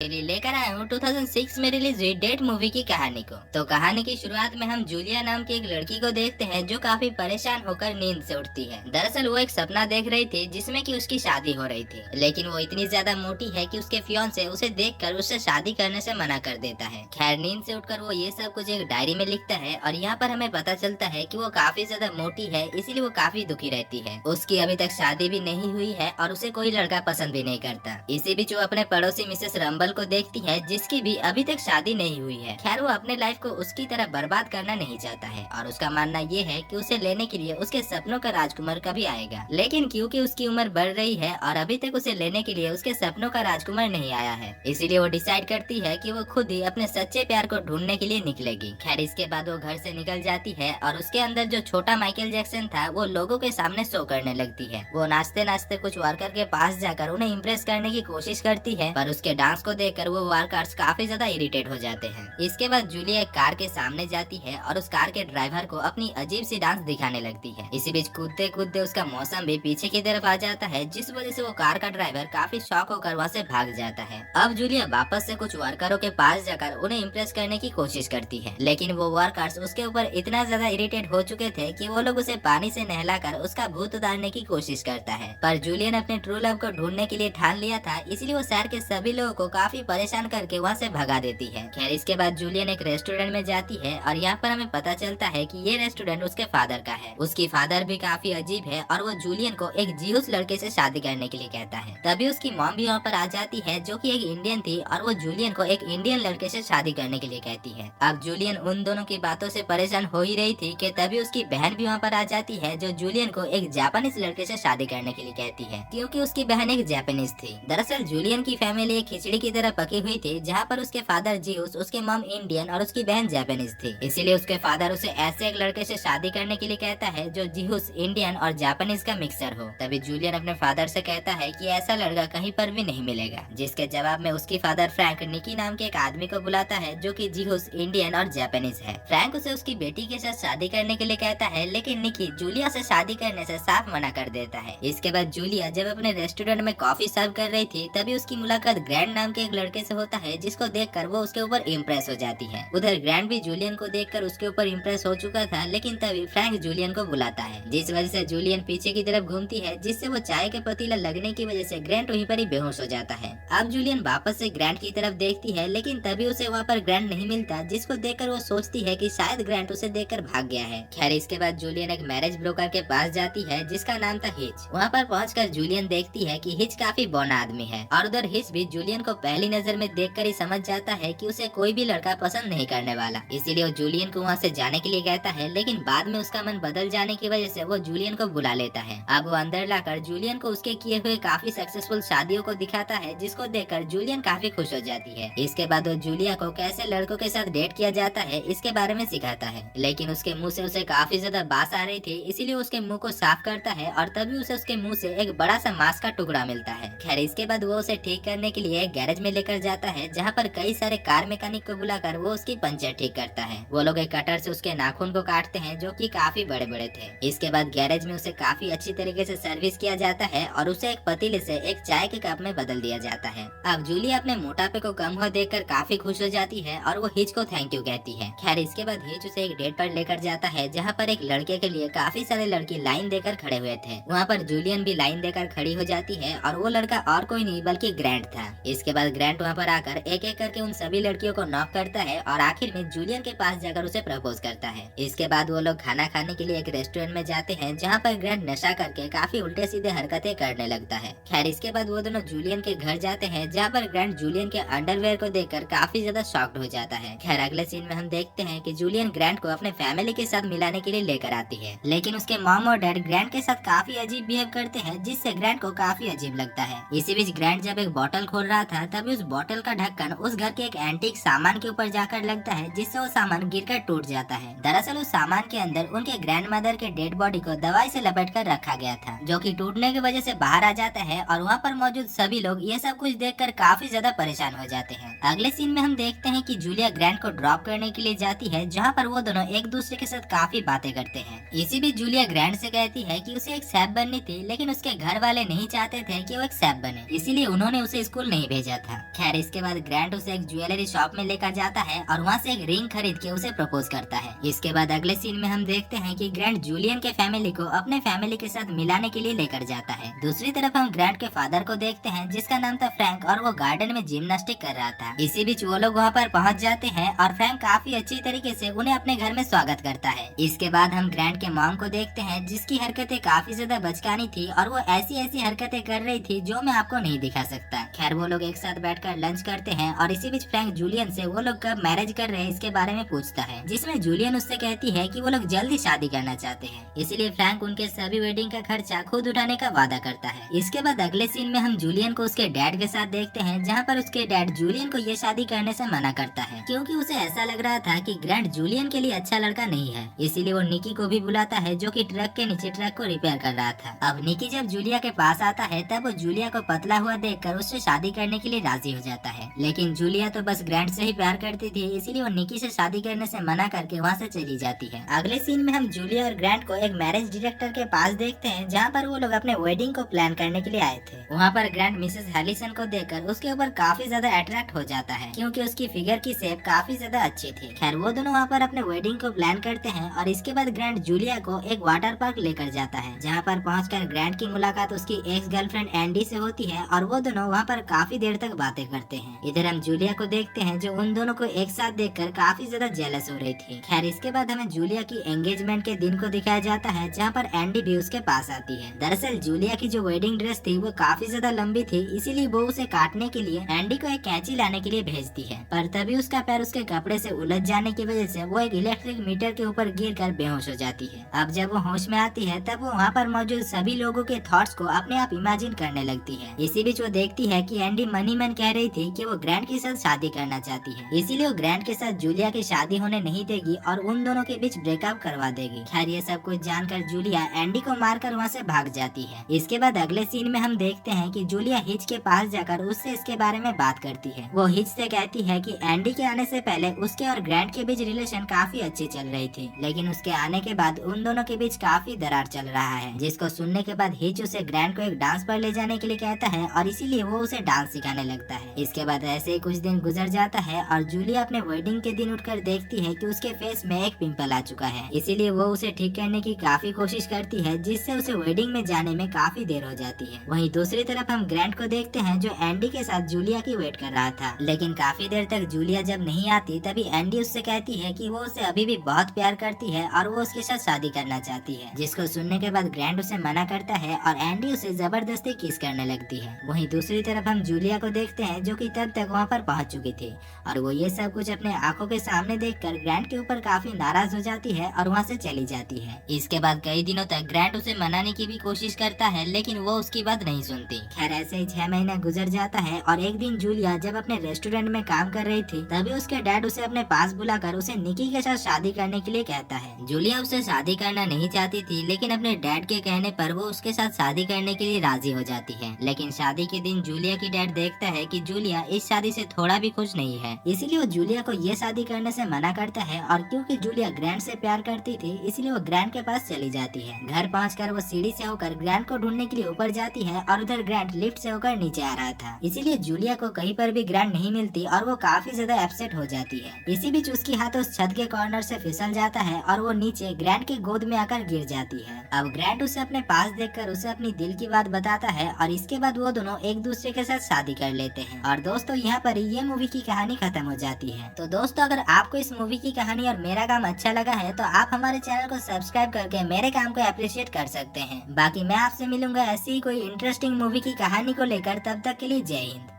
लिए लेकर आया हूँ 2006 में रिलीज हुई डेट मूवी की कहानी को। तो कहानी की शुरुआत में हम जूलिया नाम की एक लड़की को देखते हैं जो काफी परेशान होकर नींद से उठती है। दरअसल वो एक सपना देख रही थी जिसमें कि उसकी शादी हो रही थी, लेकिन वो इतनी ज्यादा मोटी है कि उसके फियांसे उसे देखकर उससे शादी करने से मना कर देता है। खैर, नींद से उठकर वो ये सब कुछ एक डायरी में लिखता है और यहाँ पर हमें पता चलता है कि वो काफी ज्यादा मोटी है, इसीलिए वो काफी दुखी रहती है। उसकी अभी तक शादी भी नहीं हुई है और उसे कोई लड़का पसंद भी नहीं करता। इसी बीच वो अपने पड़ोसी मिसेस रंबल को देखती है जिसकी भी अभी तक शादी नहीं हुई है। खैर, वो अपने लाइफ को उसकी तरह बर्बाद करना नहीं चाहता है और उसका मानना ये है कि उसे लेने के लिए उसके सपनों का राजकुमार कभी आएगा। लेकिन क्योंकि उसकी उम्र बढ़ रही है और अभी तक उसे लेने के लिए उसके सपनों का राजकुमार नहीं आया है, इसीलिए वो डिसाइड करती है कि वो खुद ही अपने सच्चे प्यार को ढूंढने के लिए निकलेगी। खैर, इसके बाद वो घर से निकल जाती है और उसके अंदर जो छोटा माइकल जैक्सन था वो लोगों के सामने शो करने लगती है। वो नाचते नाचते कुछ वर्कर के पास जाकर उन्हें इम्प्रेस करने की कोशिश करती है, पर उसके डांस को देखकर वो वर्कर्स काफी ज्यादा इरिटेट हो जाते हैं। इसके बाद जूलिया एक कार के सामने जाती है और उस कार के ड्राइवर को अपनी अजीब सी डांस दिखाने लगती है। इसी बीच कूदते कूदते उसका मौसम भी पीछे की तरफ आ जाता है, जिस वजह से वो कार का ड्राइवर काफी शॉक होकर वहाँ से भाग जाता है। अब जूलिया वापस से कुछ वर्करों के पास जाकर उन्हें इम्प्रेस करने की कोशिश करती है, लेकिन वो वर्कर्स उसके ऊपर इतना ज्यादा इरिटेट हो चुके थे कि वो लोग उसे पानी से नहलाकर उसका भूत उतारने की कोशिश करता है। पर जूलिया ने अपने ट्रू लव को ढूंढने के लिए ठान लिया था, इसलिए वो शहर के सभी लोगों को काफी परेशान करके वहाँ से भगा देती है। खैर, इसके बाद जूलियन एक रेस्टोरेंट में जाती है और यहाँ पर हमें पता चलता है कि ये रेस्टोरेंट उसके फादर का है। उसकी फादर भी काफी अजीब है और वो जूलियन को एक जीउस लड़के से शादी करने के लिए कहता है। तभी उसकी मॉम भी वहाँ पर आ जाती है जो कि एक इंडियन थी और वो जूलियन को एक इंडियन लड़के से शादी करने के लिए कहती है। अब जूलियन उन दोनों की बातों से परेशान हो ही रही थी कि तभी उसकी बहन भी वहाँ पर आ जाती है जो जूलियन को एक जापानीज लड़के से शादी करने के लिए कहती है, क्योंकि उसकी बहन एक जापानीज थी। दरअसल जूलियन की फैमिली एक खिचड़ी की तरह पकी हुई थी, जहाँ पर उसके फादर जीउस, उसके मॉम इंडियन और उसकी बहन जापानीज थी। इसीलिए उसके फादर उसे ऐसे एक लड़के से शादी करने के लिए कहता है जो जीउस, इंडियन और जापानीज का मिक्सर हो। तभी जूलियन अपने फादर से कहता है कि ऐसा लड़का कहीं पर भी नहीं मिलेगा, जिसके जवाब में उसकी फादर फ्रैंक निकी नाम के एक आदमी को बुलाता है जो कि जीउस, इंडियन और जापानीज है। फ्रैंक उसे उसकी बेटी के साथ शादी करने के लिए कहता है, लेकिन निकी जूलिया से शादी करने से साफ मना कर देता है। इसके बाद जूलिया जब अपने रेस्टोरेंट में कॉफी सर्व कर रही थी, तभी उसकी मुलाकात ग्रैंड नाम के एक लड़के से होता है, जिसको देखकर वो उसके ऊपर इम्प्रेस हो जाती है। उधर ग्रैंड भी जूलियन को देखकर उसके ऊपर इम्प्रेस हो चुका था, लेकिन तभी फ्रैंक जूलियन को बुलाता है, जिस वजह से जूलियन पीछे की तरफ घूमती है, जिससे वो चाय के पतीला लगने की वजह से ग्रैंड वहीं पर ही बेहोश हो जाता है। अब जूलियन वापस से ग्रैंड की तरफ देखती है, लेकिन तभी उसे वहाँ पर ग्रैंड नहीं मिलता, जिसको देखकर वो सोचती है कि शायद ग्रैंड उसे देखकर भाग गया है। खैर, इसके बाद जूलियन एक मैरिज ब्रोकर के पास जाती है जिसका नाम था हिच। वहाँ पर पहुंचकर जूलियन देखती है कि हिच काफी बौना आदमी है और उधर हिच भी जूलियन को पहली नजर में देखकर ही समझ जाता है कि उसे कोई भी लड़का पसंद नहीं करने वाला, इसीलिए वो जूलियन को वहाँ से जाने के लिए कहता है, लेकिन बाद में उसका मन बदल जाने की वजह से वो जूलियन को बुला लेता है। अब वो अंदर लाकर जूलियन को उसके किए हुए काफी सक्सेसफुल शादियों को दिखाता है, जिसको देखकर जूलियन काफी खुश हो जाती है। इसके बाद वो जूलिया को कैसे लड़कों के साथ डेट किया जाता है इसके बारे में सिखाता है, लेकिन उसके मुँह से उसे काफी ज्यादा बास आ रही थी, इसीलिए उसके मुँह को साफ करता है और तभी उसे उसके मुँह से एक बड़ा सा मांस का टुकड़ा मिलता है। खैर, इसके बाद वो उसे ठीक करने के लिए एक गैरेज में लेकर जाता है, जहाँ पर कई सारे कार मैकेनिक को बुलाकर वो उसकी पंचर ठीक करता है। वो लोग एक कटर से उसके नाखून को काटते हैं जो कि काफी बड़े बड़े थे। इसके बाद गैरेज में उसे काफी अच्छी तरीके से सर्विस किया जाता है और उसे एक पतीले से एक चाय के कप में बदल दिया जाता है। अब जूलिया अपने मोटापे को कम हुआ देखकर काफी खुश हो जाती है और वो हिच को थैंक यू कहती है। खैर, इसके बाद हिच उसे एक डेट पर लेकर जाता है, जहाँ पर एक लड़के के लिए काफी सारे लड़की लाइन देकर खड़े हुए थे। वहाँ पर जूलियन भी लाइन देकर खड़ी हो जाती है और वो लड़का और कोई नहीं बल्कि ग्रैंड था। इसके बाद ग्रैंड वहाँ पर आकर एक एक करके उन सभी लड़कियों को नॉक करता है और आखिर में जूलियन के पास जाकर उसे प्रपोज करता है। इसके बाद वो लोग खाना खाने के लिए एक रेस्टोरेंट में जाते हैं, जहाँ पर ग्रैंड नशा करके काफी उल्टे सीधे हरकतें करने लगता है। खैर, इसके बाद वो दोनों जूलियन के घर जाते हैं, जहाँ पर ग्रैंड जूलियन के अंडरवेयर को देखकर काफी ज्यादा शॉक्ड हो जाता है। खैर, अगले सीन में हम देखते हैं कि जूलियन ग्रैंड को अपने फैमिली के साथ मिलाने के लिए लेकर आती है, लेकिन उसके मॉम और डैड ग्रैंड के साथ काफी अजीब बिहेव करते हैं, जिससे ग्रैंड को काफी अजीब लगता है। इसी बीच ग्रैंड जब एक बोतल खोल रहा था, तभी उस बोतल का ढक्कन उस घर के एक एंटीक सामान के ऊपर जाकर लगता है, जिससे वो सामान गिरकर टूट जाता है। दरअसल उस सामान के अंदर उनके ग्रैंडमदर के डेड बॉडी को दवाई से लपेट कर रखा गया था, जो कि टूटने की वजह से बाहर आ जाता है और वहाँ पर मौजूद सभी लोग ये सब कुछ देखकर काफी ज्यादा परेशान हो जाते हैं। अगले सीन में हम देखते हैं कि जूलिया ग्रैंड को ड्रॉप करने के लिए जाती है, जहाँ पर वो दोनों एक दूसरे के साथ काफी बातें करते हैं। इसी बीच जूलिया ग्रैंड से कहती है कि उसे एक शेफ बननी थी, लेकिन उसके घर वाले नहीं चाहते थे कि वो एक शेफ बने, इसीलिए उन्होंने उसे स्कूल नहीं भेजा था। था। खैर इसके बाद ग्रैंट उसे एक ज्वेलरी शॉप में लेकर जाता है और वहाँ से एक रिंग खरीद के उसे प्रपोज करता है। इसके बाद अगले सीन में हम देखते हैं कि ग्रैंट जूलियन के फैमिली को अपने फैमिली के साथ मिलाने के लिए लेकर जाता है। दूसरी तरफ हम ग्रैंट के फादर को देखते हैं जिसका नाम था फ्रैंक और वो गार्डन में जिम्नास्टिक कर रहा था। इसी बीच वो लोग वहाँ पर पहुँच जाते हैं और फ्रैंक काफी अच्छी तरीके से उन्हें अपने घर में स्वागत करता है। इसके बाद हम ग्रैंट के मॉम को देखते हैं जिसकी हरकतें काफी ज्यादा बचकानी थी और वो ऐसी हरकतें कर रही थी जो मैं आपको नहीं दिखा सकता। खैर वो लोग एक साथ बैठकर लंच करते हैं और इसी बीच फ्रैंक जूलियन से वो लोग कब मैरिज कर रहे हैं इसके बारे में पूछता है, जिसमें जूलियन उससे कहती है कि वो लोग जल्दी शादी करना चाहते हैं, इसलिए फ्रैंक उनके सभी वेडिंग का खर्चा खुद उठाने का वादा करता है। इसके बाद अगले सीन में हम जूलियन को उसके डैड के साथ देखते हैं जहाँ पर उसके डैड जूलियन को ये शादी करने से मना करता है क्योंकि उसे ऐसा लग रहा था कि ग्रैंट जूलियन के लिए अच्छा लड़का नहीं है। इसीलिए वो निकी को भी बुलाता है जो कि ट्रक के नीचे ट्रक को रिपेयर कर रहा था। अब निकी जब जूलिया के पास आता है तब वो जूलिया को पतला हुआ देखकर उससे शादी करने के लिए राजी हो जाता है, लेकिन जूलिया तो बस ग्रैंट से ही प्यार करती थी, इसीलिए वो निकी से शादी करने से मना करके वहाँ से चली जाती है। अगले सीन में हम जूलिया और ग्रैंट को एक मैरिज डायरेक्टर के पास देखते हैं जहाँ पर वो लोग अपने वेडिंग को प्लान करने के लिए आए थे। वहाँ पर ग्रैंट मिसेस हैलिसन को देखकर उसके ऊपर काफी ज्यादा अट्रैक्ट हो जाता है क्योंकि उसकी फिगर की शेप काफी ज्यादा अच्छी थी। खैर वो दोनों वहाँ पर अपने वेडिंग को प्लान करते हैं और इसके बाद ग्रैंट जूलिया को एक वाटर पार्क लेकर जाता है जहाँ पर पहुंचकर ग्रैंट की मुलाकात उसकी एक्स गर्लफ्रेंड एंडी से होती है और वो दोनों वहाँ पर काफी देर तक बातें करते हैं। इधर हम जूलिया को देखते हैं जो उन दोनों को एक साथ देखकर काफी ज्यादा जेलस हो रही थी। खैर इसके बाद हमें जूलिया की एंगेजमेंट के दिन को दिखाया जाता है जहाँ पर एंडी भी उसके पास आती है। दरअसल जूलिया की जो वेडिंग ड्रेस थी वो काफी ज्यादा लंबी थी, इसीलिए वो उसे काटने के लिए एंडी को एक कैंची लाने के लिए भेजती है, पर तभी उसका पैर उसके कपड़े से उलझ जाने की वजह से वो एक इलेक्ट्रिक मीटर के ऊपर गिरकर बेहोश हो जाती है। अब जब वो होश में आती है तब वो वहाँ पर मौजूद सभी लोगों के थॉट्स को अपने आप इमेजिन करने लगती है। इसी बीच वो देखती है कि एंडी मन ही मन कह रही थी कि वो ग्रैंट के साथ शादी करना चाहती है, इसीलिए वो ग्रैंट के साथ जूलिया की शादी होने नहीं देगी और उन दोनों के बीच ब्रेकअप करवा देगी। खैर ये सब कुछ जानकर जूलिया एंडी को मारकर वहाँ से भाग जाती है। इसके बाद अगले सीन में हम देखते हैं कि जूलिया हिच के पास जाकर उससे इसके बारे में बात करती है। वो हिच से कहती है कि एंडी के आने से पहले उसके और ग्रैंट के बीच रिलेशन काफी अच्छी चल रही थी, लेकिन उसके आने के बाद उन दोनों के बीच काफी दरार चल रहा है, जिसको सुनने के बाद हिच उसे ग्रैंट को एक डांस पर ले जाने के लिए कहता है और इसीलिए वो उसे डांस सिखाने लगता है। इसके बाद ऐसे ही कुछ दिन गुजर जाता है और जूलिया अपने वेडिंग के दिन उठकर देखती है कि उसके फेस में एक पिंपल आ चुका है, इसीलिए वो उसे ठीक करने की काफी कोशिश करती है, जिससे उसे वेडिंग में जाने में काफी देर हो जाती है। वहीं दूसरी तरफ हम ग्रैंट को देखते हैं जो एंडी के साथ जूलिया की वेट कर रहा था, लेकिन काफी देर तक जूलिया जब नहीं आती तभी एंडी उससे कहती है कि वो उसे अभी भी बहुत प्यार करती है और वो उसके साथ शादी करना चाहती है, जिसको सुनने के बाद ग्रैंट उसे मना करता है और एंडी उसे जबरदस्ती किस करने लगती है। वहीं दूसरी तरफ हम जूलिया को देखते हैं जो कि तब तक वहाँ पर पहुँच चुकी थी और वो ये सब कुछ अपने आंखों के सामने देखकर ग्रैंट के ऊपर काफी नाराज हो जाती है और वहाँ से चली जाती है। इसके बाद कई दिनों तक ग्रैंट उसे मनाने की भी कोशिश करता है, लेकिन वो उसकी बात नहीं सुनती। खैर ऐसे ही 6 महीने गुजर जाता है और एक दिन जूलिया जब अपने रेस्टोरेंट में काम कर रही थी तभी उसके डैड उसे अपने पास बुलाकर उसे निकी के साथ शादी करने के लिए कहता है। जूलिया उससे शादी करना नहीं चाहती थी, लेकिन अपने डैड के कहने पर वो उसके साथ शादी करने के लिए राजी हो जाती है। लेकिन शादी के दिन जूलिया की डैड देखता है कि जूलिया इस शादी से थोड़ा भी खुश नहीं है, इसीलिए वो जूलिया को ये शादी करने से मना करता है और क्योंकि जूलिया ग्रैंट से प्यार करती थी इसलिए वो ग्रैंट के पास चली जाती है। घर पहुंचकर वो सीढ़ी से होकर ग्रैंट को ढूंढने के लिए ऊपर जाती है और उधर ग्रैंट लिफ्ट से होकर नीचे आ रहा था, इसीलिए जूलिया को कहीं पर भी ग्रैंट नहीं मिलती और वो काफी ज्यादा अपसेट हो जाती है। इसी बीच उसकी हाथ उस छत के कॉर्नर से फिसल जाता है और वो नीचे ग्रैंट के गोद में आकर गिर जाती है। अब ग्रैंट उसे अपने पास देखकर उसे अपनी दिल की बात बताता है और इसके बाद वो दोनों एक दूसरे के साथ शादी कर लेते हैं। और दोस्तों यहाँ पर ये मूवी की कहानी खत्म हो जाती है। तो दोस्तों अगर आपको इस मूवी की कहानी और मेरा काम अच्छा लगा है तो आप हमारे चैनल को सब्सक्राइब करके मेरे काम को अप्रिशिएट कर सकते हैं। बाकी मैं आपसे मिलूंगा ऐसी ही कोई इंटरेस्टिंग मूवी की कहानी को लेकर, तब तक के लिए जय हिंद।